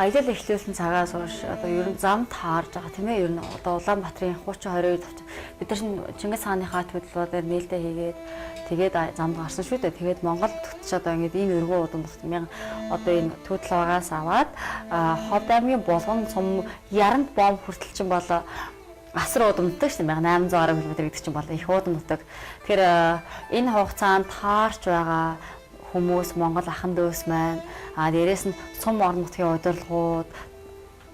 аялал эхлүүлсэн цагаас хойш одоо ер нь зам таарж байгаа тийм ээ. Ер нь одоо Улаанбаатарын 30 20 бид нар чинь Чингис хааныхаа төлөвлөлөөр нээлттэй хийгээд тэгээд замд гарсан шүү дээ. Тэгээд Монгол төгтөж одоо ингээд энэ өргөн удам одоо энэ төлөвлөгөөс аваад Ховд аймгийн Булган сум Яранд бомб хүртэл чинь бол асар удамддаг шүү дээ. 1800 гаруй км гэдэг чинь бол их удамддаг. Тэгэхээр энэ хугацаанд таарч байгаа хүмүүс Монгол ахын дөөс маань дээрээс нь сум орон нутгийн удирдлагууд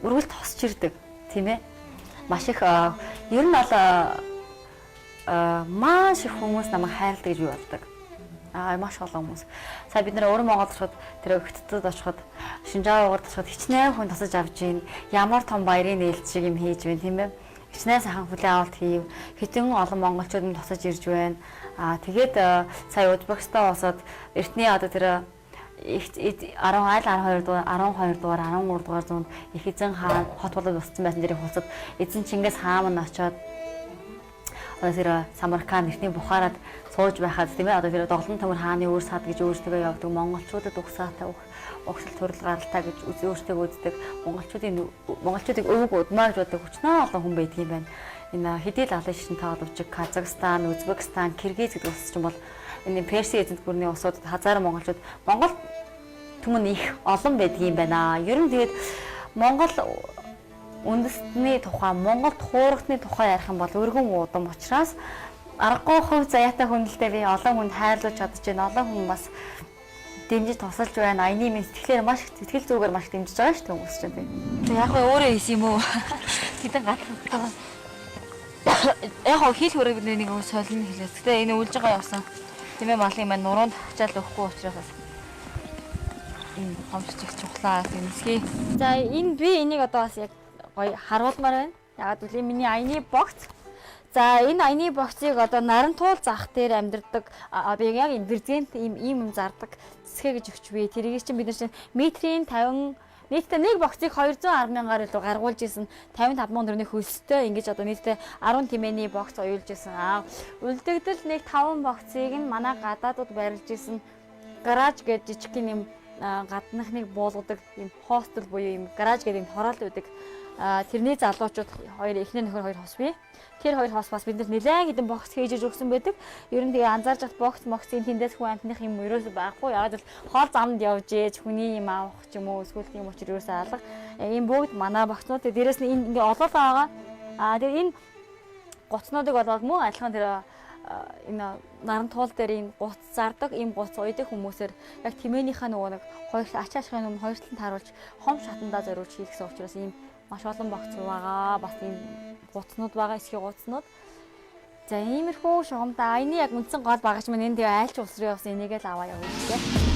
өргөлт тосч ирдэг тийм ээ. Маш их ер нь бол маш их хүмүүс намайг хайрладаг гэж би боддог. Маш олон хүмүүс. Сая бид нэр өөрөө Монголд очиход тэр өгтөд очиход Шинжаав уурд очиход хичнээн хүн тасаж авч ийн. Ямар том баярын нээлт шиг юм хийж байна тийм ээ. Хичнээн сайхан хүлээн авалт хийв. Хэдэн олон монголчууд нь тусаж ирж байна. Тэгээд сая Узбекистан улсад эртний одоо тэр 12 дугаар 13 дугаар зуунд их эзэн хаан хот болоод босцсон байсан дэрийн хулцад эзэн Чингис хаан нь очоод тэр Самарканд эртний Бухарад сууж байхад тийм ээ одоо тэр Доглон төмөр хааны өөр сад гэж өөрсдөө явдаг монголчуудад угсаатай огсол төрөл гаралтай гэж өөрсдөө үздэг монголчуудыг өвөг удмаа гэж боддог хүчнээ олон хүн байдаг юм байна. Энэ хэдийл алын шишин тогловч Казахстан, Узбекистан, Киргиз гэдэг улс чинь бол энэ Перси эзэнт гүрний улсуудад хазаар монголчууд Монгол түмэн их олон байдаг юм байна. Ер нь тэгээд Монгол үндэстний тухай, Монгол хуургатны тухай ярих юм бол өргөн удам учраас аргагүй хөв заяатай хүнэлтэд би олон хүнд хайрлуулж чадж байна. Олон хүн бас дэмжиж тусалж байна. Аяны минь сэтгэлээр маш их сэтгэл зүгээр маш дэмжиж байгаа шүү дээ хүмүүс чинь тийм. Яг нь өөрөө хийсэн юм уу? Тэдэн гатлаа. Яг хил хөрөг бид нэг солино хэлээс. Гэтэ энэ үлж байгаа явсан. Тийм ээ малын маань нуруунд хачаал өгөхгүй учраас энэ хомсч их чухлаа гэмсгий. За энэ би энийг одоо бас яг гоё харуулмаар байна. Ягаад гэвэл миний аяны богц. За энэ аяны богцыг одоо Нарантуул зах дээр амьдардаг одоо яг энэ бэрзент ийм зардаг цэсгэ гэж өгч би. Тэрийг чинь бид нар чинь метрийн 50 нийтдээ нэг богцыг 210 мянгаар илүү гаргуулж исэн 55 мянган төгрөгийн хөлстэй ингэж одоо нийтдээ 10 тэмээний богц уйлж исэн. Үлдэгдэл нэг 5 богцыг нь манай гадаадууд барилж исэн гараж гэж жижиг юм гаднахныг буулгадаг юм хостел буюу юм гараж гэдэг юм хороол үүдэг. Тэрний залуучууд хоёр эхнэр нөхөр хоёр хос бий. Тэр хоёр хос бас бид нар нэлээд хэдэн богц хийж өгсөн байдаг. Ер нь тэгээ анзаарч хат богцын тэндээс хүн амтных юм ерөөсөө байхгүй. Яагаад гэвэл хоол замд явж ээж хүний юм авах ч юм уу эсвэл тийм учраас ерөөсөө алга. Ийм бүгд манай богцнууд. Дээрээс нь энэ ингээ олоолаа байгаа. Тэгээ энэ гоцнуудыг болоод мөн адилхан тэр энэ Нарантуул дээр энэ гуц зардаг ийм гуц уйдаг хүмүүсээр яг тэмээнийхээ нөгөө нэг хоёр ачаашхын юм хоёр талд тааруулж хом шатандаа зориулж хийлгсэн учраас ийм маш олон богц байгаа. Бас ийм гуцнууд байгаа, эсхий гуцнууд. За иймэрхүү шугамтай аяны яг үндсэн гол багаж маань энэ тэгээ айлч улс руу явсан энийгээ л аваа явуулъя гэх.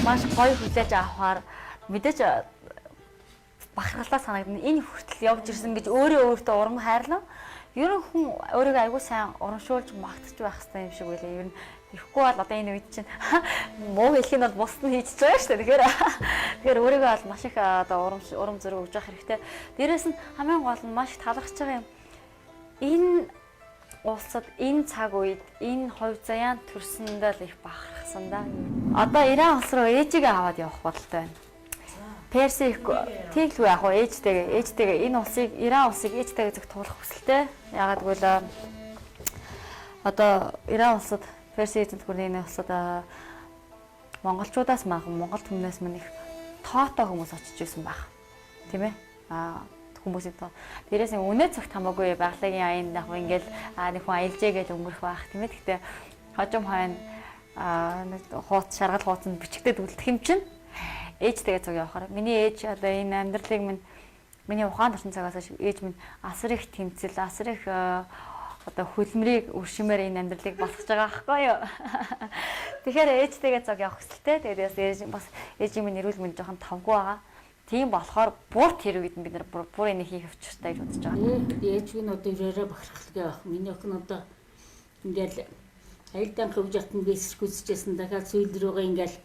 Маш гоё хүлээж авахаар мэдээж бахархалтай санагдана. Энэ хүртэл явж ирсэн гэж өөртөө урам хайрлаа. Ер нь хүн өөрийгөө аягүй сайн урамшуулж магтаж байх хэрэгтэй юм шиг байлаа. Ер нь ихгүй бол одоо энэ үед чинь муу хэлхийг бол бусд нь хийж байгаа шүү дээ. Тэгэхээр өөрийгөө бол маш их одоо урам зориг өгж явах хэрэгтэй. Дээрээс нь хамгийн гол нь маш талархаж байгаа юм. Энэ улсад энэ цаг үед энэ хувь заяан төрсөндөө л их бахархсан да. Одоо Иран улс руу ээжигээ аваад явах бодолтой байна. Перси тийглгүй яг ээжтэйгээ энэ улсыг Иран улсыг ээжтэйгээ зөв туулах хүсэлтэй. Ягаад гэвэл одоо Иран улсад Перси эзэнт гүрний улсад монголчуудаас монгол түмнээс мань их тоотой хүмүүс очиж ирсэн баг. Тийм ээ? Хүмүүсийн тоо. Дээрээс нь үнэ цагт хамаагүй байгалийн аянд яг ингээл нэг хүн аялжээ гэж өнгөрөх байх тийм ээ. Гэхдээ хожим хойно нэг хууц шаргал хууцанд бичигдээд үлдэх юм чинь ээжтэйгээ цуг явахаар. Миний ээж одоо энэ амьдралыг миний ухаан орсон цагаас ээж минь асар их тэмцэл, асар их одоо хөлмрийг өршимээр энэ амьдралыг босгож байгаа байхгүй юу. Тэгэхээр ээжтэйгээ зог явах хэсэлтэй. Тэгээд бас ээжийн минь эрүүл мэнд жоохон тавгүй байгаа. Тийм болохоор бурт хэрэг бид нар бүр энийг хийх өвчтэй гэж бодож байгаа. Ээжгийн одоо ирээрээ бахархалтай байх. Миний охин одоо ингээл айлдан хөвж ятан бисэрх үзчихсэн дахиад сүйд рүүгээ ингээл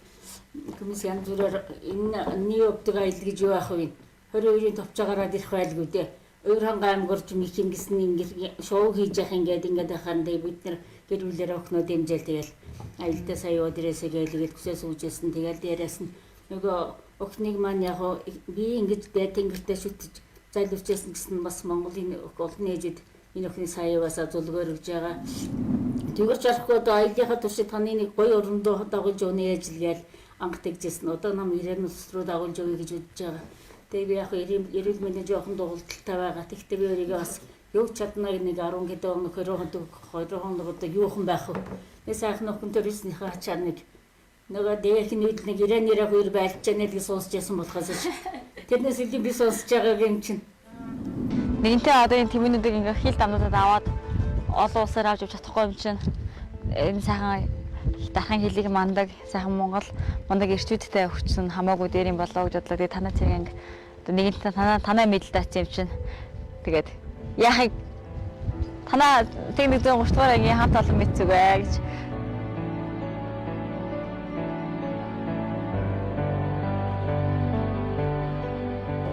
хүмүүс янз бүрээр энэ нэг өвдөг айл гэж юу ах вэ? 22-ийн товчоо гараад ирэх байлгүй дээ. Өөр ханга аймгорч михингсэн ингээд шоу хийж явах ингээд хаханд бид нар гэр бүлээр охиноо дэмжээл тэгэл аялдаа сая өдрөөсөө гээл хүсээс үүжсэн тэгэл дээрээс нь нөгөө охиныг маань яг би ингэж тэнгэртээ шүтж зайлвчээсэн гэсэн бас Монголын олон ээжид энэ охины сая бас зөвлөгөөр өгж байгаа. Тэгэрч арахгүй одоо аяллахаа туршид таны нэг гоё өрөндөө дагуулж өгнө ээж л гээл анх тэгжсэн. Одоо нам ирээн ус руу дагуулж өгье гэж бодож байгаа. Тэгээ би яг эрүүл мэндийн жоохон дугуйлталтай байгаа. Тэгтээ би өөрийгөө бас юу чадна нэг 10 хэдэн он 20 хоног одоо юухан байх вэ? Би сайхан охинтой ирснийхээ ачаар нэг нөгөө дээрхний үед нэг ирээнээрээ хоёр байлж чанаа гэж сонсч ясан болохоос тэрнээс илүү би сонсож байгаа юм чинь. Нэгэнтээ одоо энэ тэмээнүүдийг ингээ хил дамнуудад аваад олон улсаар авч явж чадахгүй юм чинь энэ сайхан дахин хэлийг мандаг сайхан мандаг эрчүүдтэй өгчсөн хамаагүй дээр юм болоо гэж бодлоо. Тэгээ танаа цэрэг ингээ одоо нэгэнтээ танаа мэдэлдаач юм чинь тэгээд яахыг танаа тэг 130 дугаар ангийн хамт олон мэдсэвэ гэж.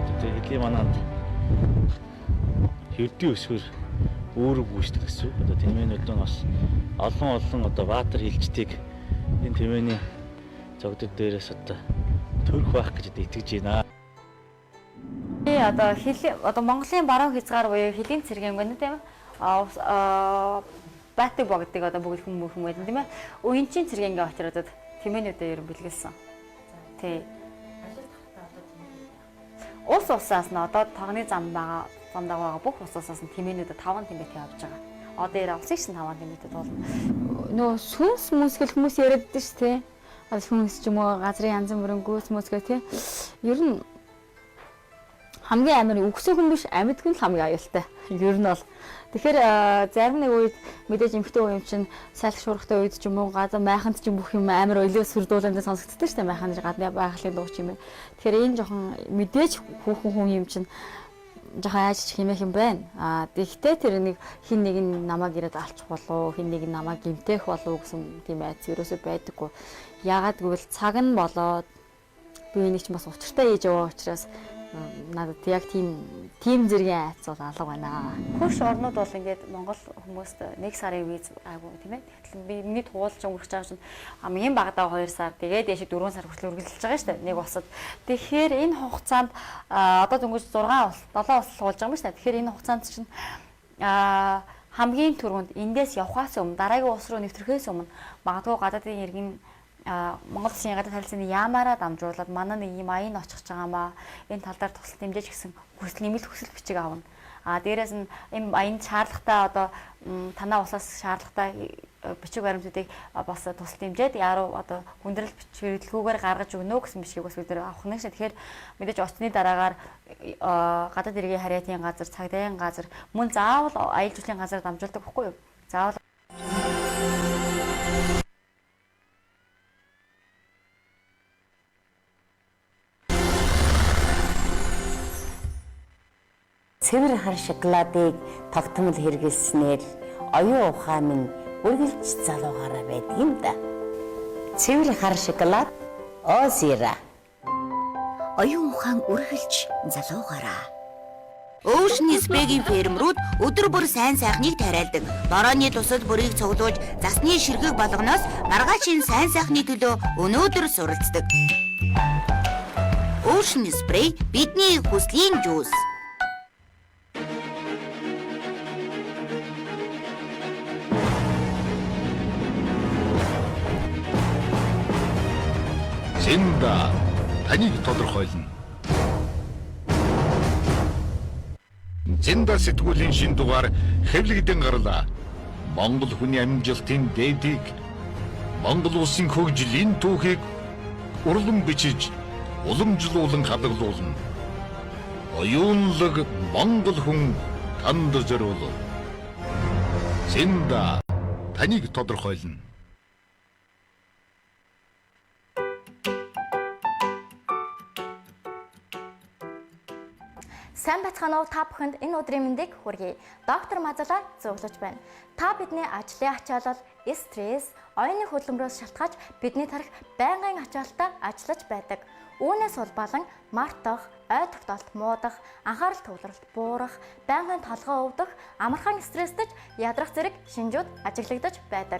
Одоо хэдлийн манад хэрдийн өсвөр өөрөг гүйцэтгэх гэсэн. Одоо тэмээнүүд нь бас олон одоо баатар хилжтийг энэ тэмээний зогдод дээрээс одоо төрөх байх гэж итгэж байна. Одоо Монголын баруун хязгаар буюу хэлийн цэргийн гэнэ тийм ээ. Баатар богдыг одоо бүгд хүмүүс байдаг тийм ээ. Уянчийн цэргийн очроод тэмээнүүдээ ер нь бэлгэлсэн. Тий. Усаас нь одоо тогны зам байгаа бүх усаас нь тэмээнүүдэд 5 тэмдэгт явж байгаа. Одоо яа усыг чинь 5 тэмдэгт болно. Нөө сүнс мүсгэл хүмүүс яриад дээ шүү тий. Сүнс ч юм уу газрын янз бүрийн гүйс мүсгэл тий. Ер нь хамгийн амар үгсэн хүн биш амьд хүн л хамгийн аюултай. Ер нь бол. Тэгэхээр зарим нэг үед мэдээж эмхтэй үе юм чинь салхи шуурхтай үед ч юм уу газар майханд ч бүх юм амар ойлоо сүрдүүлэндээ сонсогддог шүү дээ. Майханд гадны байгалийн дуу ч юм бэ. Тэгэхээр энэ жоохон мэдээж хүүхэн хүн юм чинь жоохон айж хэмээх юм байна. Тэгтээ тэр нэг хин нэг нь намайг ирээд алчих болов, хин нэг нь намайг гимтэх болов гэсэн тийм айц ерөөсөө байдаггүй. Яагаад гэвэл цаг нь болоод би энийг ч бас учиртай хийж яваа учраас надад яг тийм зэргийн айц бол алга байна. Хөрш орнууд бол ингээд Монгол хүмүүст 1 сарын виз айгу тийм ээ. Тэгэхээр би миний туулж өнгөрч байгаа чинь хамгийн багадаа 2 сар тэгээд дэше 4 сар хүртэл үргэлжилж байгаа шүү дээ. Нэг улсад. Тэгэхээр энэ хугацаанд одоо дөнгөж 6 улс 7 улс суулж байгаа юм шүү дээ. Тэгэхээр энэ хугацаанд чинь хамгийн түрүүнд эндээс явхаас өмнө дараагийн улс руу нэвтрэхээс өмнө магадгүй гадаадын иргэн Монгол Улсын гадаад харилцааны яамаараа дамжуулаад манай нэг юм аян очих гэж байгаа маа энэ тал дээр тусал дэмжиж гэсэн нэмэлт хүсэл бичиг авна. Дээрээс нь энэ аян шаардлагатай одоо танаа улсаас шаардлагатай бичиг баримтуудыг бас тусал дэмжээд яруу одоо хүндрэл бичвэрлэгүүгээр гаргаж өгнө гэсэн бичгийг бас бид нэр авах нэг шээ. Тэгэхээр мэдээж оцны дараагаар гадаад иргэний харьяатын газар, цагдаагийн газар мөн заавал аял жуулчлалын газар дамжуулдаг байхгүй юу? Заавал цэвэр хар шоколадыг тогтмол хэрэглэснээр оюун ухаан минь үргэлж залуугаараа байдаг юм да. Цэвэр хар шоколад Озира. Оюун ухаан үргэлж залуугаараа. Ocean Spray-ийн фермерүүд өдөр бүр сайн сайхныг тариалдаг. Борооны тусад бүрийг цуглуулж, засны ширхэг болгоноос маргаашийн сайн сайхны төлөө өнөөдөр суралцдаг. Ocean Spray бидний хүслийн жуус. Зинда таныг тодорхойлно. Зинда сэтгүүлийн шин дугаар хэвлэгдэн гарлаа. Монгол хүний амжилтын дээдийг, Монгол улсын хөгжлийн түүхийг урлан бичиж, уламжлуулан хадгалуулна. Оюунлаг Монгол хүн танд зориулав. Зинда таныг тодорхойлно. Сайн байцгаана уу та бүхэнд энэ өдрийн мэндийг хүргэе. Доктор Мазалаа зөвлөж байна. Та бидний ажлын ачаалал, стресс, оюуны хөдөлмөрөөс шалтгааж бидний тарих байнгын ачаалтаа ажиллаж байдаг. Үүнээс улбалан мартах, ой тогтоолт муудах, анхаарал төвлөрөлт буурах, байнгын толгой өвдөх, амархан стресстэж ядрах зэрэг шинжүүд ажиглагдаж байдаг.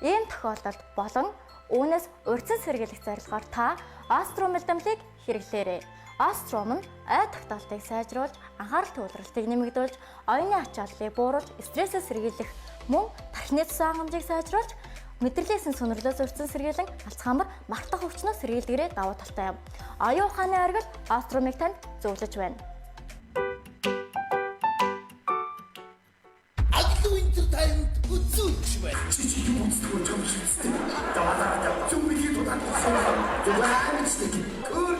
Ийм тохиолдолд болон үүнээс урьдчилан сэргийлэх зорилгоор та Остро мэдэмлийг хэрэглээрэй. Остром нь ой тогтоолтыг сайжруулж, анхаарал төвлөрөлтийг нэмэгдүүлж, оюуны ачааллыг бууруулж, стрессээс сэргийлэх мөн тархины цэцэн хангамжийг сайжруулж, мэдрэлийн сүнслэлөөс урьдчилан сэргийлэн Альцгеймер мартах өвчнөөс сэргийлдэгрээ давуу талтай юм. Оюун ухааны оргил Остромыг танд зөвлөж байна. Таймд үзүүлж байна. Чи монстр гэж хэлсэн. Даваа зүмгийн дутаад байна. Дугаанчдаг. Көр.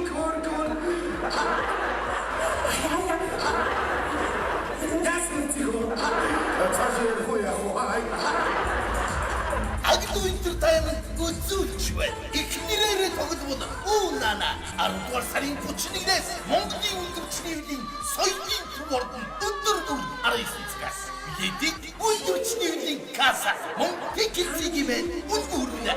Цаашаа хөөе. Агд Entertainment үзүүлж байна. Эхнэрээрээ тоглоом уунана 10 дугаар сарын 31-ээс Монголын үйлдвэрчний хөвлийн соёлын төв ордон өдөр бүр 19 цагаас Лэдик үйлдвэрчний хөвлийн каса Монгол Тэгэлцгийн мэн үлгүүрнэ.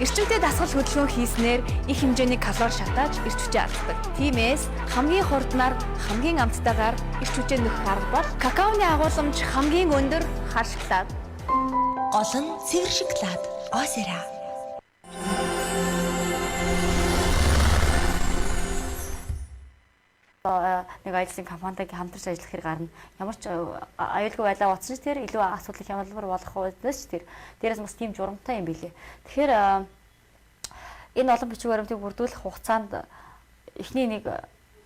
Эрчимтэй дасгал хөдөлгөөн хийснээр их хэмжээний калори шатааж эрч хүчээ алддаг. Тиймээс хамгийн хурднаар хамгийн амттайгаар эрч хүчээ нөхөх арга бол какаоны агуулмж хамгийн өндөр хар шоколад. Гол нь цэвэр шоколад. Осера. Нэг ажлын компанитайг хамтарч ажиллах хэрэг гарна. Ямар ч аюулгүй байлаа утсан ч тэр илүү асуудал хямдалбар болох үедээс ч тэр дээрээс бас тийм журамтай юм билээ. Тэгэхээр энэ олон бичиг баримтыг бүрдүүлэх хугацаанд эхний нэг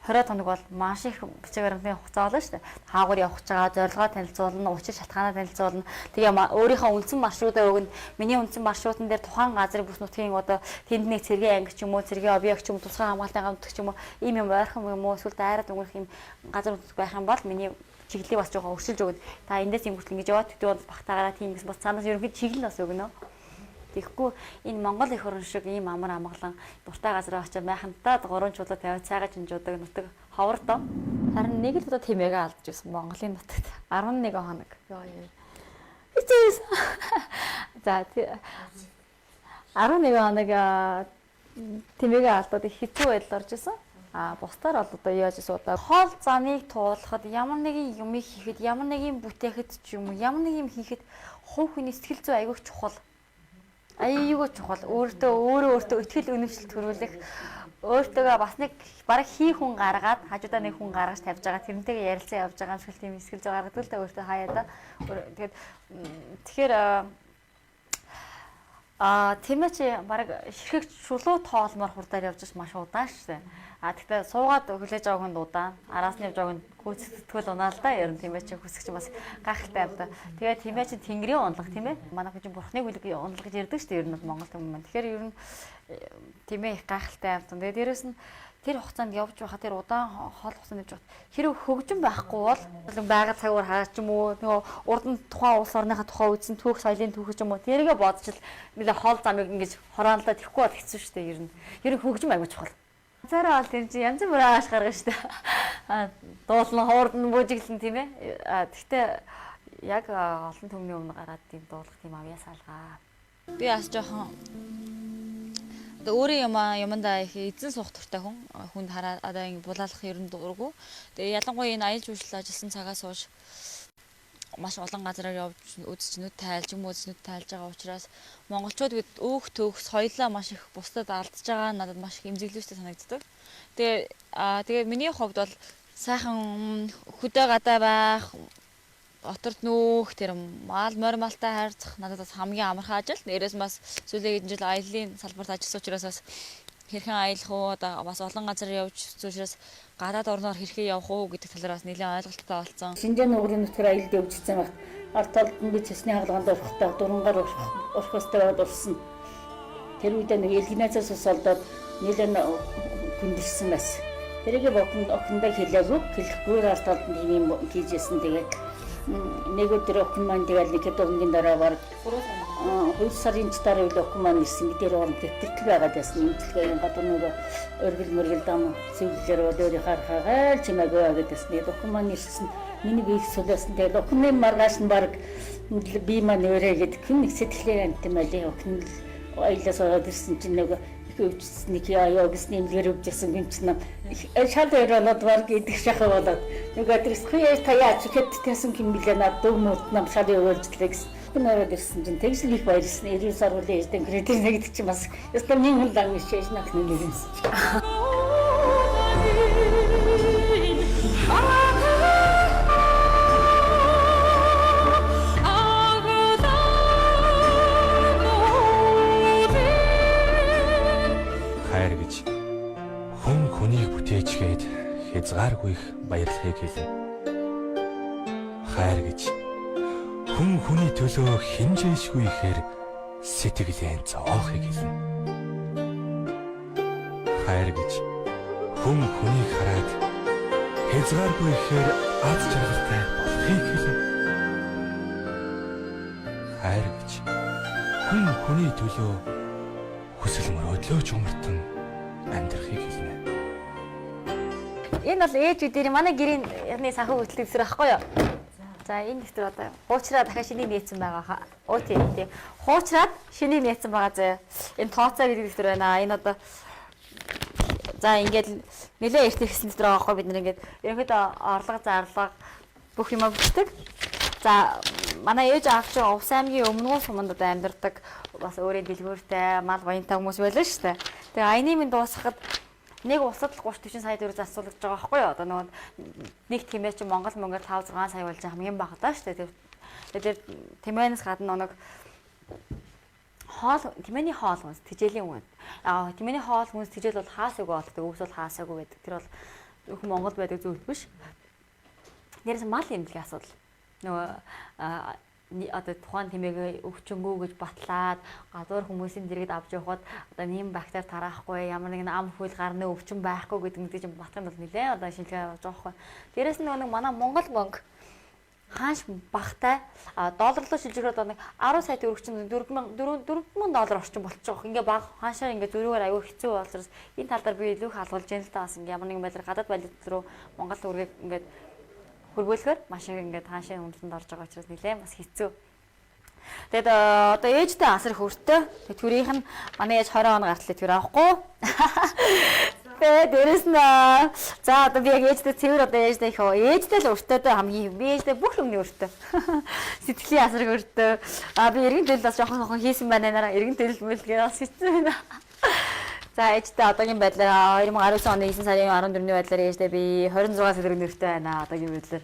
20 хоног бол маш их бичиг баримтын хугацаа болно шүү дээ. Хаагур явах гэж байгаа, зорилгоо танилцуулна, учир шалтгаанаа танилцуулна. Тэгээ өөрийнхөө үндсэн маршрутаа өгнө. Миний үндсэн маршрутан дээр тухайн газрын бүс нутгийн одоо тэнд нэг цэргийн анги ч юм уу, цэргийн объект ч юм уу, тусгай хамгаалтын гамтг ч юм уу, ийм юм ойрхон юм уу, эсвэл дайраад өнгөрөх юм газар байх юм бол миний чиглэлийг бас жоохон өршилж өгнө. Та эндээс юм хүртэл ингэж яваад төдөө бол багтаагаараа тийм гэсэн бас цаанаас ерөнхийд чиглэл бас өгнө. Тэгэхгүй энэ Монгол их орн шиг ийм амар амгалан дуртай газар очиж майхантаа 3 чулуу тавиад цайгаа чинжуудаг нутаг ховордоо. Харин нэг л удаа тэмээгээ алдаж байсан Монголын нутагт 11 хоног. Хэцүүс. За 11 хоног тэмээгээ алдаад хэцүү байдал орж исэн. Бусдаар бол одоо яаж асуудаа хоол заныг туулахад ямар нэгэн юм хийхэд, ямар нэгэн бүтээхэд ч юм уу, ямар нэг юм хийхэд хувь хүний сэтгэл зүй айгүйх чухал. Аюугүй чухал. Өөртөө итгэл үнэмшил төрүүлэх, өөртөө бас нэг бараг хий хүн гаргаад, хажуудаа нэг хүн гаргаж тавьж байгаа, тэрнтэйгээ ярилцсан явж байгаа юм шиг тийм сэтгэл зүй гаргадаг л да өөртөө хаяа да. Тэгэхээр тиймээ чи бараг ширхэг шулуу тоолмоор хурдаар явж маш удаан шүү дээ. Тэгтээ суугаад хүлээж авах нь удаан, араас нь явж авах нь гүйцэтгэл унаа л да. Ярин тиймээ чи хүсэх чинь бас гайхалтай юм да. Тэгээд тиймээ чи тэнгэрийн унлага тийм ээ. Манай хүн бурхны хүлэг унлага гэж ярьдаг шүү дээ. Ер нь Монгол хүмүүс. Тэгэхээр ер нь тиймээ их гайхалтай юм. Тэгээд дээрэс нь тэр хугацаанд явж байхад тэр удаан хоол хугацаанд явж байхад хэрэв хөгжим байхгүй бол байгаль цагаар хараач юм уу нөгөө урд нь тухайн улс орныхаа тухай үзсэн түүх соёлын түүх ч юм уу тэрийгэ бодож л нэлээ хоол замыг ингэж хороолдоо тэхгүй бол хэцүү шүү дээ ер нь хөгжим аягүй чухал. Цаараа бол тэр чинь янз бүрийн ааш гаргана шүү дээ. Дуулан хуурд нь бүжиглэн тийм ээ. Гэхдээ яг олон түмний өмнө гараад тийм дуулах тийм авьяас алгаа. Би бас жоохон өөрийн юмдаа их эзэн суух туртай хүнд хараад одоо ингэ булаалах ер нь дурггүй. Тэгээ ялангуяа энэ аялал жуулчлал ажилласан цагаас хойш маш олон газараар явж үзэж нүд тайлж юм үзэж нүд тайлж байгаа учраас монголчууд бид өөх төөх соёлоо маш их бусдад алдж байгаа надад маш их эмзэглэвчтэй санагддаг. Тэгээ миний хувьд бол сайхан хөдөө гадаа байх оторт нүүх тэр мал морь малтай хайрцах надад бас хамгийн амархан ажил. Нэрээс бас сүүлийн хэдэн жил аяллаа салбарт ажилласан учраас бас хэрхэн аялах уу одоо бас олон газар явж учраас гадаад орноор хэрхэн явах уу гэдэг талаар бас нэлээд ойлголттой болсон. Шинжааны угрын нутгаар аялалд явж ирсэн багт ард талд нь би цэсний хаалганд урахтаа дурангаар урах хөстэй байгаад урсан. Тэр үедээ нэг элгинацаас олдоод нэлээд хүндэлсэн байсан. тэрийг охиндоо хэлээгүй. Хэлэхгүй арталд тийм юм хийжсэн. Тэгээд нэг өдөр охин маань тэгээд нэг өдрийн дараа баг 2 сарын дараа үл охин маань ирсэн. Бид орон тэтгэлэг байгаад байсан. Имчилгээ гадуур нөгөө өргөл мөргөл дам цэвэрлэр өөрийн харахаагаар чимээгүй байгаад байсан. Тэгээд охин маань ирсэн. Миний биеийг сүлээсэн. Тэгээд охины маргааш нь баг би маань өрөөгээд хүн нэг сэтгэлээр антимали охин аялаас ороод ирсэн чинь нөгөө өвчснийг яа гэсний нэмлэр өвжсэн юм чинь шал өрөөнөд баг идэх шахаа болоод нөгөө тэрсхий таяач хэд тэсэн юм билээ над дөгмөд нам шал өвөлжлээ гэсэн. Хүн ороод ирсэн чинь тэгс л их баярлсан. 90 сар үлээ эзэн кредит нэгдэг чинь бас ёстой нэг хүн лан шээж нах нэг юм. Хайр гэж хүн хүнийг бүтээчгээд хязгааргүй их баярлахыг хэлнэ. Хайр гэж хүн хүний төлөө хинжээшгүй ихээр сэтгэлээ зоохыг хэлнэ. Хайр гэж хүн хүнийг хараад хязгааргүй ихээр аз жаргалтай болохыг хэлнэ. Хайр гэж хүн хүний төлөө хүсэл мөрөөдлөө чумартан амьдрахыг хэлнэ. Энэ бол ээжүүдийн манай гэрийн санхүү хөтөлбөр дэвтэр байхгүй юу? За энэ дэвтэр одоо хуучраа дахиад шинийг нээсэн байгаа хаа. Өө тийм. Хуучраад шинийг нээсэн байгаа зөө. Энэ тооцоо гэдэг дэвтэр байна. Энэ одоо за ингээд нэлээ эрт ихсэн дэвтэр байгаа байхгүй бид нар ингээд ерөнхийдөө орлого зарлага бүх юм бичдэг. За манай ээж аав чинь Увс аймгийн өмнөгөө суманд одоо амьдардаг бас өөрөө дэлгүүртэй мал баянтай хүмүүс байлаа шүү дээ. Тэгээ аяны минь дуусахад нэг усад 30-40 сая төгрөг засуулж байгаа байхгүй юу? Одоо нөгөө нэг тэмээ чинь Монгол мөнгөөр 5-6 сая болж хамгийн бага даа шүү дээ. Тэгээд тэмээнээс гадна нэг хоол тэмээний хоол хүнс тэжээлийн үн. Тэмээний хоол хүнс тэжээл бол хаасаагүй болдог, өвс бол хаасаагүй байдаг. Тэр бол зөвхөн Монголд байдаг зүйл биш. Нэрээс мал эмнэлгийн асуудал. Нөгөө одоо тухайн тэмээг өвчнгөө гэж батлаад гадуур хүмүүсийн дэргэд авч явахад одоо нэм бактери тараахгүй ямар нэгэн ам хөл гарны өвчин байхгүй гэдэг нэг юм батхын бол нэлээ одоо шинжилгээ явуулж байгаа байхгүй. Дээрээс нь нэг манай Монгол мөнгө хааш багтай долларлоо шилжүүлээд одоо нэг 10 сая төгрөг чинь $4,000 орчим болчих. Ингээ баг хаашаа ингээ зөрүүгээр аюу хэцүү болсоос энэ тал дээр би илүү их халдуулж яана л та бас ингээ ямар нэгэн байдлаар гадаад валют руу Монгол төгрөгийг ингээ хөрвүүлэхээр маш их ингээд хаашаа үнэлтэнд орж байгаа учраас нэлээд бас хэцүү. Тэгэд одоо ээжтэй асар хөртөө. Төрийнх нь манай ээж 20 хоног гартлаа тэр авахгүй. Тэгээд дээрэс нь за одоо би яг ээжтэй цэвэр одоо ээжтэй их ээжтэй л өртөө дэ хамгийн би ээжтэй бүх юмны өртөө. Сэтгэлийн асар өртөө. Би эргэн төлөл бас жоохон хийсэн байна нэраа эргэн төлөл мэлгээ бас хэцүү байна. За ээжтэй одоогийн байдлаар 2019 оны 9 сарын 14-ний байдлаар ээжтэй би 26 төгрөг нэртэй байна одоогийн байдлаар.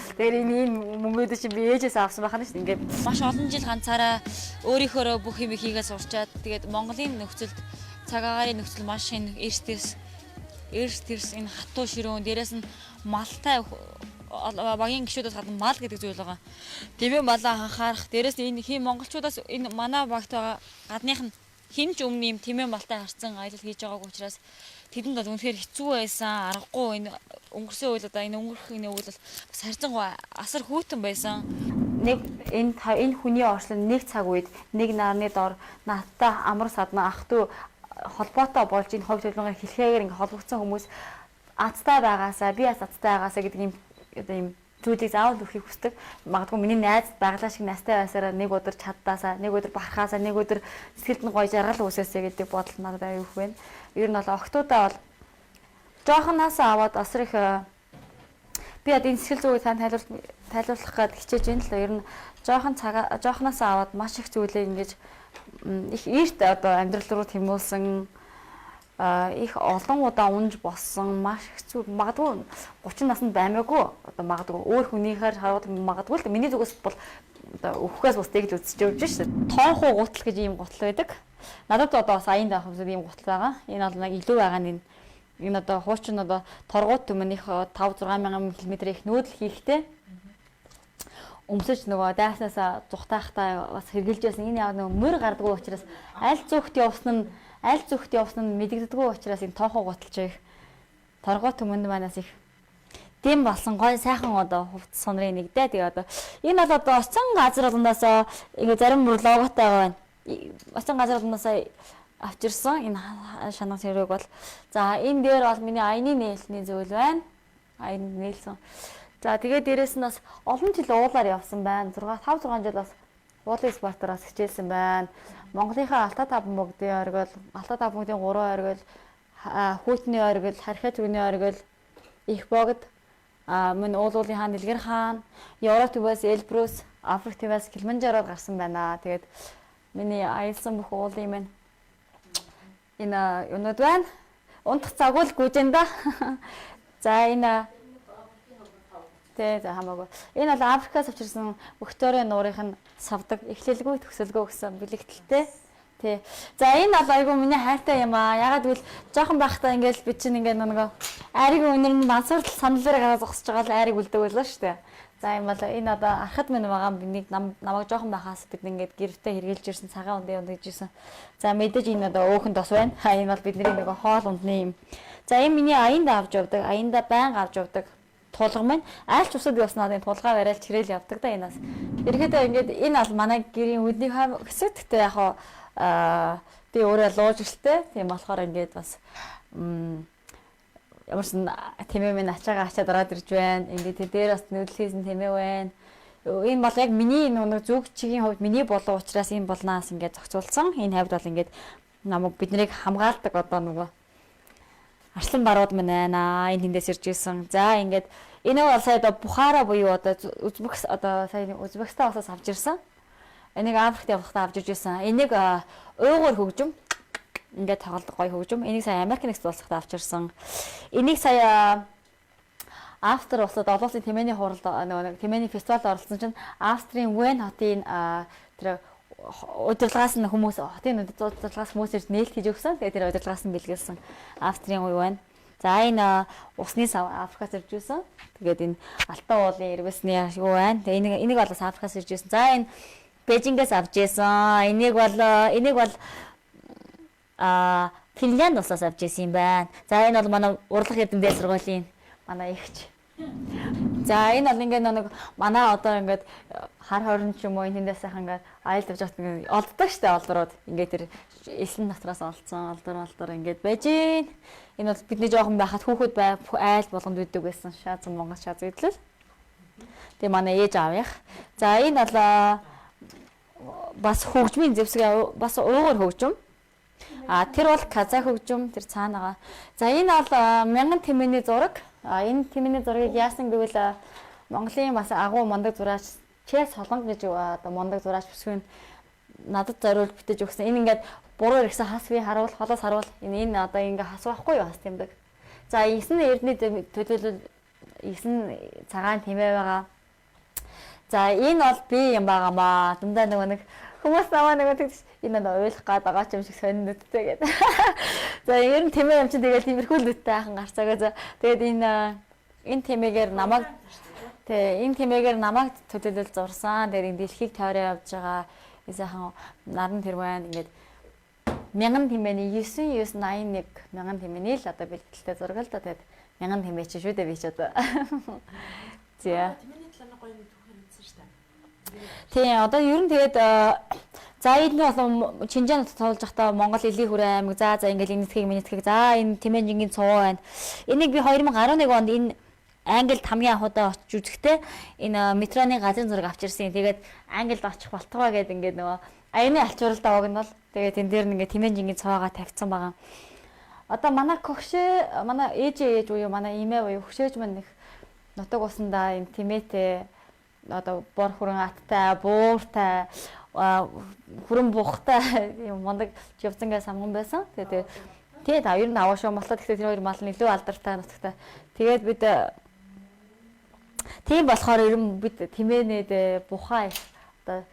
Тэгэхээр энэ мөнгөд чи би ээжээс авсан байх нь шүү дээ. Ингээд маш олон жил ганцаараа өөрийнхөө бүх юм хийгээ сурчаад тэгээд Монголын нөхцөлд цаг агаарын нөхцөл маш энэ эрс тэрс энэ хатуу ширүүн дээрээс нь малтай багийн гişүүдээс гадна мал гэдэг зүйл байгаа. Тэмээ малаа анхаарах дээрээс нь энэ хин монголчуудаас энэ манай багт байгаа гадных нь хинч өмнө юм тэмээ малтай харцсан аялал хийж байгааг учраас тэдэнд бол үнэхээр хэцүү байсан, аргагүй энэ өнгөрсөн үйл одоо энэ өнгөрөх энэ үйл бол бас харьцангуй асар хүйтэн байсан. Нэг энэ хүний орчлон нэг цаг үед нэг нарны дор надтай амар садна ах トゥ холбоотой болж энэ хувь төлөвлөгөө хэлхээгээр ингээ холбогдсон хүмүүс азтай байгаасаа би азтай байгаасаа гэдэг юм одоо юм зүйлийг заавал өгөхийг хүсдэг. Магадгүй миний найз байглаа шиг настай байсараа нэг өдөр чаддаасаа, нэг өдөр бархаасаа, нэг өдөр сэтгэлд нь гоё жаргал үүсээсэй гэдэг бодол надад аюух байна. Ер нь бол охтуудаа бол жоохноосоо аваад асар их би энэ сэтгэл зүйг тань тайлбарлах гээд хичээж байна л да. Ер нь жоохноосоо аваад маш их зүйлээ ингэж их эрт одоо амьдрал руу тэмүүлсэн их олон удаа унж боссон маш хэцүү магадгүй 30 наснд баймаагүй одоо магадгүй өөр хүнийхээр хараад магадгүй л миний зүгээс бол одоо өвхөөс бус тэгж үзэж явж шээ. Тоонхуу гутал гэж ийм гутал байдаг. Надад одоо бас аянд авах зүйл ийм гутал байгаа. Энэ бол нэг илүү байгаа нь энэ одоо хуучин одоо торгууд төмөнийх 5-6 мянган км их нүүдэл хийхтэй өмсөж нөгөө дайснасаа зүхтаахтаа бас хэрглэж байсан. Энэ яг нөгөө мөр гардаггүй учраас аль зүгт явсан нь мэдэгддэггүй учраас энэ тоохоо готолж их торгоо түмэнд манаас их дэм болсон гой сайхан одоо хувц сонрын нэг дээ. Тэгээ одоо энэ бол одоо оцсон газар болгоноос ингээ зарим бүр логотой байна. Оцсон газар болгоноос авчирсан энэ шанах зэрэг бол за энэ дээр бол миний аяны нээлтний зүйл байна. Аян нээлсэн. За тэгээ дээрэс нь бас олон жил уулаар явсан байна. 5 6 жил бас уулын спортоороос хичээлсэн байна. Монголынхаа Алтай таван богдын оргил, Алтай таван богдын 3 оргил, Хүйтний оргил, Харьхаа зүгний оргил, Их богд, мөн уулуулын хаан Дэлгэр хаан, Европ төвөөс Эльбрус, Африк төвөөс Килиманжароор гарсан байна. Тэгээд миний аялсан бүх уулын минь энэ юунууд байна. Унтах цаг л гүйжэн да. За энэ за хамаагүй. Энэ бол Африкаас авчирсан Викторийн нуурынх нь савдаг эхлэлгүй төгсөлгүй гэсэн бэлэгдэлтэй. Тий. За энэ бол айгүй миний хайртай юм аа. Ягаад гэвэл жоохон байхдаа ингээл би чинь ингээ нөгөө айрыг өнөр нь мансуур саналаараа гараад зогсож байгаа л айрыг үлдэг байлаа шүү дээ. За юм бол энэ одоо архад минь байгаа бинийг намайг жоохон байхаас бид ингээд гэрвтээ хэрглэж ирсэн цагаан ундын унд гэжсэн. За мэдээж энэ одоо өөхөн тос байна. Энэ бол бидний нөгөө хоол ундны юм. За энэ миний аянд авч явдаг. Аянда байнга авч явдаг. Тулга маань аль ч усад явснаа энэ тулгаа барайл чирээл явдаг да энэс. Ерөөдөө ингээд энэ бол манай гэрийн үдний хэсэгтээ яг би өөрөө луужлтэй. Тийм болохоор ингээд бас ямарсан тэмээ минь ачаага ачаад ороод ирж байна. Ингээд дээр бас нүүдэлхийсэн тэмээ байна. Энэ бол яг миний нэг зүг чигийн хувьд миний болов учраас энэ болнаас ингээд зохицуулсан. Энэ хавьд бол ингээд намайг биднийг хамгаалдаг одоо нөгөө арслан барууд минь байна. Энэ тэндээс ирж исэн. За ингээд энэ бол сая одоо Бухара буюу одоо Узбекистан усаас авч ирсэн. Энийг Африкт явахдаа авч ирж исэн. Энийг уугаар хөгжим ингээд тоглодог гоё хөгжим. Энийг сая Америк нэгдсэн улсад авч ирсэн. Энийг сая Австри улсад олон улсын тэмээний хуралд нэг тэмээний фестивалд оролцсон чинь Австрийн Вен хотын тэр удирдлагаас нь хүмүүс хотын удирдлагаас хүмүүс ирж нээлт хийж өгсөн. Тэгээд тэр удирдлагаас нь бэлгэлсэн Австрийн Вен. За энэ усны сав Африкаас ирж ирсэн. Тэгээд энэ Алтай уулын ирвэсний юу байна. Тэгээд энийг бол Африкаас ирж ирсэн. За энэ Бээжингээс авч ирсэн. Энийг бол Финлянд улсаас авч ирсэн юм байна. За энэ бол манай урлах эрдэмтдийн сургуулийн манай эгч. За энэ бол ингээд нэг манай одоо ингээд хар хорин ч юм уу тэндээс сайхан ингээд аялд авч явах олддог штэ олдрууд. Ингээд тэр элсэн натраас олцсон олдор ингээд байж гин. Энэ бол бидний жоохон байхад хүүхэд айл болгонд үйдэг байсан. Шаазан Монгол шааз идлэл. Тэгээ манай ээж аавынх. За энэ бол бас хөгжмийн зэвсэг бас уугаар хөгжим. Тэр бол казах хөгжим тэр цаанаага. За энэ бол 1000 тэмээний зураг. Энэ тэмээний зургийг яасан гэвэл Монголын бас агуу мондөг зураач Чэс Солонг гэж одоо мондөг зураач бүсгүй надад зориулж битэж өгсөн. Энэ ингээд буруу ирсэн хас би харуул холоос харуул энэ одоо ингээ хас байхгүй юу хас тэмдэг. За 9 эрдний төлөөлөл 9 цагаан тэмээ байгаа. За энэ бол би юм байгаамаа. Дундаа нэг хүмүүс намаа нэг энэ ойлгох гад байгаа ч юм шиг сонирхолтой гэдэг. За ер нь тэмээ юм чи тэгээд тиймэрхүү лүттэй ахын гарцаагаа. За тэгээд энэ тэмээгээр намайг төлөөлөл зурсан. Тэгээд энэ дэлхийг тойроо явж байгаа сайхан наран тэр байна. Ингээд 1000 тэмээний 9981 1000 тэмээний л одоо бэлтгэлтэй зураг л да. Тэгээд 1000 тэмээ чи шүү дээ би ч одоо. За. Тийм одоо ер нь тэгээд за энэ бол Чинжаан тоолж байхдаа Монгол Элийн хүрээ аймаг за ингээл энэ нэтхийг за энэ Тэмээжингийн цуу байна. Энийг би 2011 онд энэ Англид хамгийн анхудаа очиж үзэхдээ энэ метроны газрын зураг авчирсан. Тэгээд Англид очих болтгоо гэдэг ингээд нөгөө аяны алчууралдаа огнол. Тэгээд энэ дээр ингээд Тэмээжингийн цуугаа тавьсан байгаа. Одоо манай когшээ манай ээж буюу манай имээ буюу хөшөөж мань их нутаг усандаа энэ тэмээтэй одоо бор хүрэн аттай, бууртай, хүрэн буухтай юм мондөг живцангаа самган байсан. Тэгээд ер нь аваа шүү мотлоо гэхдээ тэр хоёр мал нь илүү алдартай нутагтай. Тэгээд бид тийм болохоор ер нь бид тэмээнээд бухаа одоо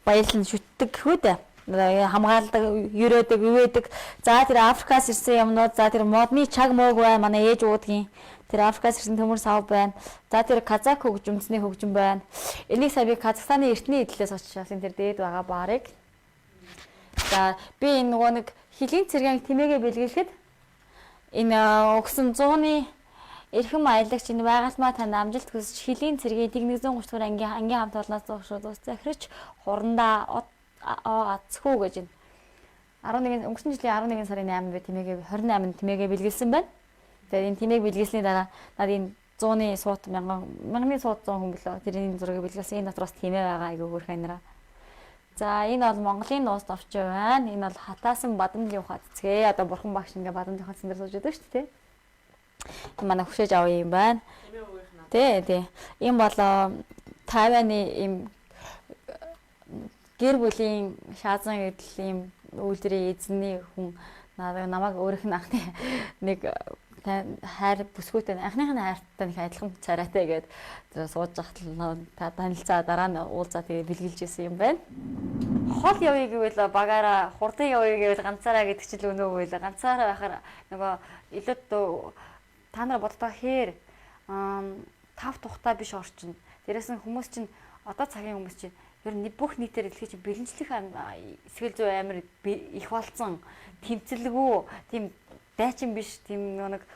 баярлан шүтдэг хөөдөө. Хамгаалдаг, ерөөдөг, ивэдэг. За тэр Африкаас ирсэн юмнууд, за тэр модны чаг мөөг бай, манай ээж уудгийн. Тэр Африкаас ирсэн төмөр сав байна. За тэр казак хөгжимцний хөгжим байна. Энийг сая би Казахстаны эртний эдлээс очиж авсан тэр дээд байгаа баарыг. За би энэ нөгөө нэг хилийн цэргийн тэмээгээ бэлгэлэхэд Энэ өгсөн 100-ны эрхэм аялагч энэ байгальмаа танд амжилт хүсэж хөлийн цэргийн Тэг130 дугаар ангийн хамт олноос зогшуулж захирч хурандаа ацхүү гэж энэ 11 өнгөрсөн жилийн 11 сарын 8-нд тэмээгээ 28-нд тэмээгээ бэлгэлсэн байна. Тэгээд энэ тэмээг бэлгэлсний дараа надад энэ 100-ны суут мянган суут 100 хүн билээ. Тэрний зургийг бэлгэлсэн. Энэ дотроос тэмээ байгаа айгүй хөрх анараа. За энэ бол Монголын нуус товч байна. Энэ бол хатаасан бадамжийн ухаан цэцгээ. Одоо бурхан багш ингээ бадамжийн ухаан цэцгээр сууж байдаг шүү дээ. Энэ манай хөшөөж авъя юм байна. Тий. Энэ бол Тайваны ийм гэр бүлийн шаазан эдлийн үйлдвэрийн эзний хүн намайг өөрийнх нь анхны нэг хайр бүсгүйтэй анхныхны хайртай нэг адилхан царайтай гээд сууж захтал та танилцаа дараа нь уулзаа тэгээ бэлгэлж ирсэн юм байна. Хол явъя гэвэл багаараа хурдан явъя гэвэл ганцаараа гэдэг чил өнөө үйл ганцаараа байхаар нөгөө илүү та нар боддоо хээр тав тухтай биш орчин. Дээрээс нь хүмүүс чинь одоо цагийн хүмүүс чинь ер нь бүх нийтээр хэлхий чинь бэлэнчлэх эсгэл зүй амар их болсон. Тэмцэлгүй, тийм дайчин биш, тийм нэг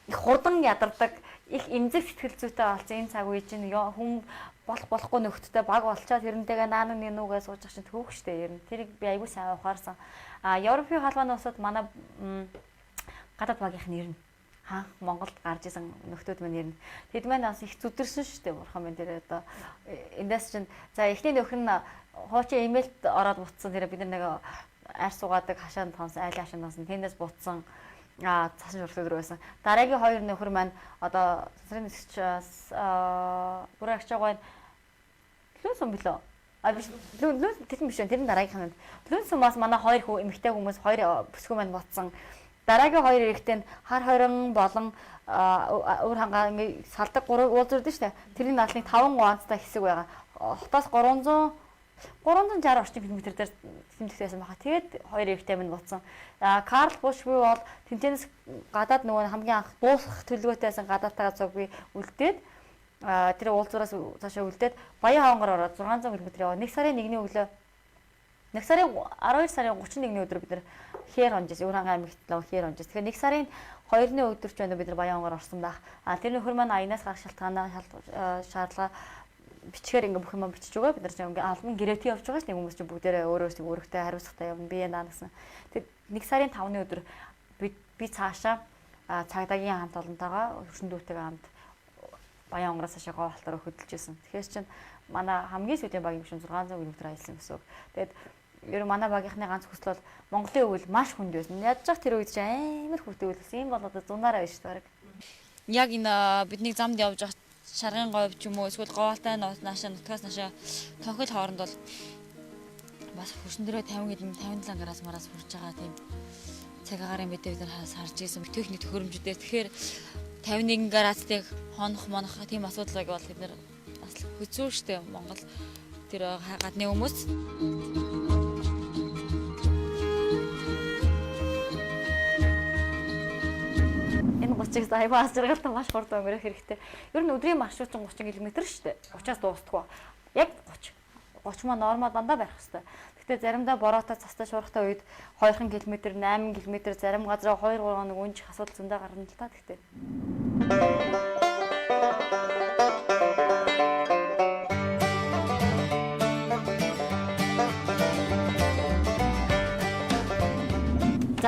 их хурдан ядардаг, их эмзэг сэтгэл зүйтэй болсон энэ цаг үе чинь хүн болохгүй нөхдөдөө баг болчоод тэрнтэйгээ наан нүгээ сууж ах чинь төөх штэ ер нь. Тэрийг би аягүй сайн ухаарсан. Европын халбаны усад манай гадаад багийнх нь ер нь Монголд гарч исэн нөхдүүд маань ирнэ. Тэд маань бас их зүдэрсэн шүү дээ. Бурхан минь тэр одоо эндээс чинь за эхний нөхөр нь хуучин имэйлд ороод бутсан. Тэр бид нэг арь суугадаг хашаанд тонс айл хашаанд тонс тэндээс бутсан цасан жургал өдрөө байсан. Дараагийн хоёр нөхөр маань одоо сансрын нисгчээс бүр агч байгаа лүнсэн билүү. Лүн тийм биш. Тэр дараагийнх нь лүнсэн бас манай хоёр эмэгтэй хүмүүс хоёр бүсгүй маань бутсан. Дараагийн хоёр эрэгтэй нь хар хорин болон өөр хангаа ингээ салдаг уулзурдэн штэ. Тэрний наалны 5 ганцтай хэсэг байгаа. Хотоос 360 орчим км дээр тэмдэгтэйсэн баха. Тэгээд хоёр эрэгтэй минь буцсан. Карл Бушгүй бол тэмцэнээс гадаад нөгөө хамгийн анх дуусах төлөвлөгөөтэйсэн гадаатайгаа цуг би үлдээд тэр уулзуураас цаашаа үлдээд Баян хавангаар ороод 600 км яваа. 1 сарын 1-ний өглөө 1 сарын 12 сарын 31-ний өдөр бид нар хээр онжээс өөр хангаа аймагтлаа хээр онжээс. Тэгэхээр 1 сарын 2-ны өдөр ч байна бид нар Баянгаар орсон байх. Тэр нөхөр маань аянаас гарах шалтгаанаа шаардлага бичгээр ингээ бүх юм бичиж өгөө. Бид нар ч ингээ албан гэрээтэй явж байгаа ш. Нэг хүмүүс ч бүгдээрээ өөрөөсөө өөрөөхтэй хариуцлагатай явна. Би яана гэсэн. Тэр 1 сарын 5-ны өдөр би цаашаа цагдаагийн хамт олонтойгоо хөршин дүүтэйгээ хамт Баянгаараас хашаага халтаар хөдөлж байсан. Тэгэхээр чинь манай хамгийн сүүлийн багийн гишүүн 600 км аялсан гэсэн үг. Тэгээд ер нь манай багийнхны ганц хүсэл бол Монголын өвөл маш хүнд байсан. Яаж ч тэр үед чинь амар хүнтэй өвлсөн. Энэ бол одоо зунаараа биш баг. Яг энэ бидний замд явж байгаа шаргын говь ч юм уу эсвэл говьтай наашаа нутгаас наашаа тонхил хооронд бол бас хөршин дээрээ 50 57 градус мараас хүрж байгаа тийм цаг агаарын мэдээ бид нар харж ирсэн техник төхөөрөмжүүдээр. Тэгэхээр 51 градусыг хонох тийм асуудлыг бол бид нар бас хэцүү штэ Монгол тэр гадны хүмүүс. Энэ 30-аас аяа жаргалтай маш хурдан өнгөрөх хэрэгтэй. Ер нь өдрийн маршрут 30 км шүү дээ. 30-аас дуустдаггүй. Яг 30 маа нормал дандаа барих хэрэгтэй. Гэхдээ заримдаа бороотой цастай шуурхтай үед 2 км, 8 км зарим газараа 2-3 хоног унжих асуудал зөндөө гарна л та гэхдээ.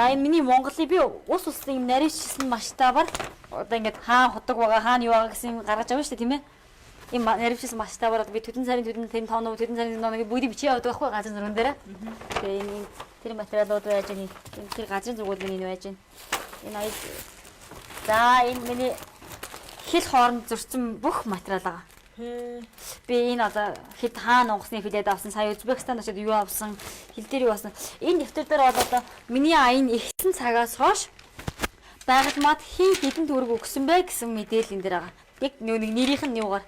За энэ миний Монголыг би ус улсын нарийнчилсан масштабаар одоо ингээд хаан худаг байгаа хаан юу байгаа гэсэн гаргаж авна шүү дээ тийм ээ. Ийм нарийнчилсан масштабаар би төдөн сарын төдөн 5 ном төдөн сарын номыг бүгд бичиж яваад байгаа байхгүй газрын зурган дээр. Тэгээ энэ тэр материалууд байж байгаа тэр газрын зургууд миний байж байна. Энэ аяг. За энэ миний хил хооронд зурсан бүх материал байгаа. Би энэ одоо хэд хаана унгасны филээд авсан сая Узбекистан очоод юу авсан хил дээр юу авсан энэ дэвтэр дээр бол одоо миний аян ихсэн цагаас хойш байгальмаад хин хэдэн төгрөг өгсөн бэ гэсэн мэдээлэл энэ дээр байгаа. Яг нэг нэрийнх нь юугаар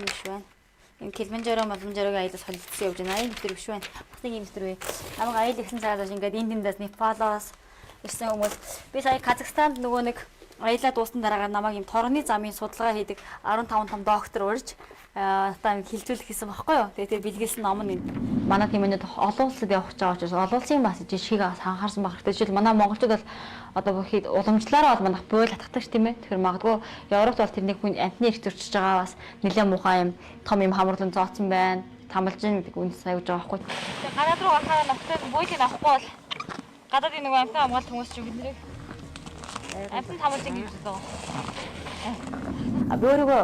биш байна. Энэ Килиманжаро аялаас холилдсон явж байна. Энэ дэвтэр биш байна. Бас нэг юм дэвтэр вэ. Намайг аял ихсэн цагаас ингээд энэ тэндээс Непалоос ирсэн хүмүүс. Би сая Казахстанд нөгөө нэг аялаа дууссан дараагаар намайг юм торгоны замын судалгаа хийдэг 15 том доктор урьж надад юм хилжүүлэх гэсэн баггүй юу. Тэгээд бэлгэлсэн ном нь манай тэмээнд олон улсад явах гэж байгаа учраас олон улсын бас жишгийг анхаарсан баг хэрэгтэй. Жишээл манай монголчууд бол одоо бүхий уламжлалаараа бол манайх буйл хатгадаг тийм ээ. Тэгэхээр магадгүй Европт бол тэрний хүн амтны их зөрчиж байгаа бас нэлээд муухай юм том юм хамруулан зооцсон байна. Тамалж ийн гэдэг үнс аяж байгаа байхгүй. Тэгээд гадаад руу гарахаар нөхдөд буйлыг авахгүй бол гадаад нэг амтны хамгаалт хүмүүс ч бид нэрийг амтан тамалж ийн гэж байгаа. Би өөрийгөө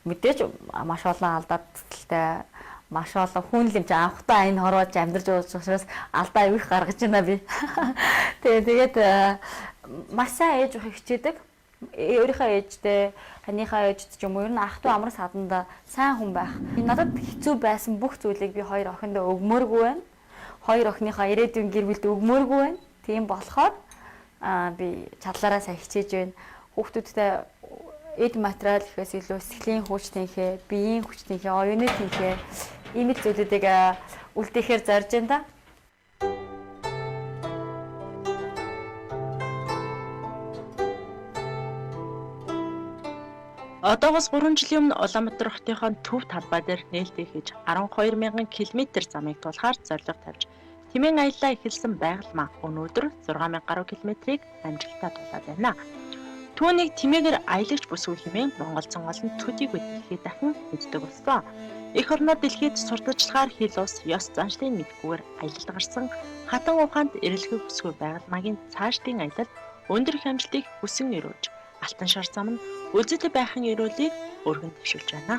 мэдээж маш олон алдаатай маш олон хүн л юм чи анхудаа энэ хорвоож амьдарч байгаа учраас алдаа ивэх гаргаж байна би. Тэгээд маш сайн ээж ухыг хичээдэг. Өөрийнхөө ээжтэй, ханийхаа ээжтэй ч юм уу ер нь ах トゥ амар саданда сайн хүн байх. Надад хэцүү байсан бүх зүйлийг би хоёр охиндоо өгмөөргүй байна. Хоёр охиныхоо ирээдүйн гэр бүлд өгмөөргүй байна. Тийм болохоор би чадлаараа сайн хичээж байна. Хүүхдүүдтэй эд материал ихээс илүү сэтгэлийн хүч тэнхээ, биеийн хүч тэнхээ, оюуны тэнхээ ийм л зүйлүүдийг үлдээхээр зорж байна да. Одоогоос 3 жилийн өмнө Улаанбаатар хотынхоо төв талбай дээр нээлттэй хийж 12,000 км замыг тулахаар зорилго тавьж Тэмээн аяллаа эхэлсэн байгалмаа өнөөдөр 6,000 гаруй километрийг амжилттай тулаад байна. Түүнийг тэмээгээр аялагч бүсгүй хэмээн Монголцон олон төдийг дэлхийд дахин мэддэг болсон. Эх орноо дэлхийд сурталчилгаар хил ус ёс заншлыг мэдгүйгээр аялалд гарсан хатан ухаанд эрэлхэг бүсгүй байгалмаагийн цаашдын аялал өндөр их амжилтыг хүсэн өрөөж Алтан шар зам нь үзэл байхын өрөөлийг өргөн төвшүүлж байна.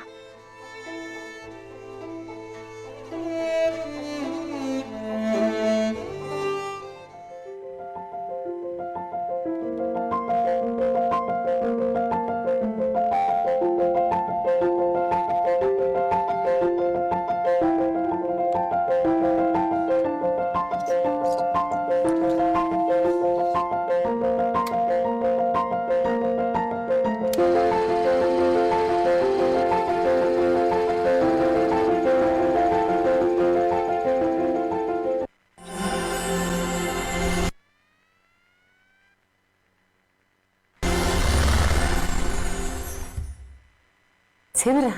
Цэвэр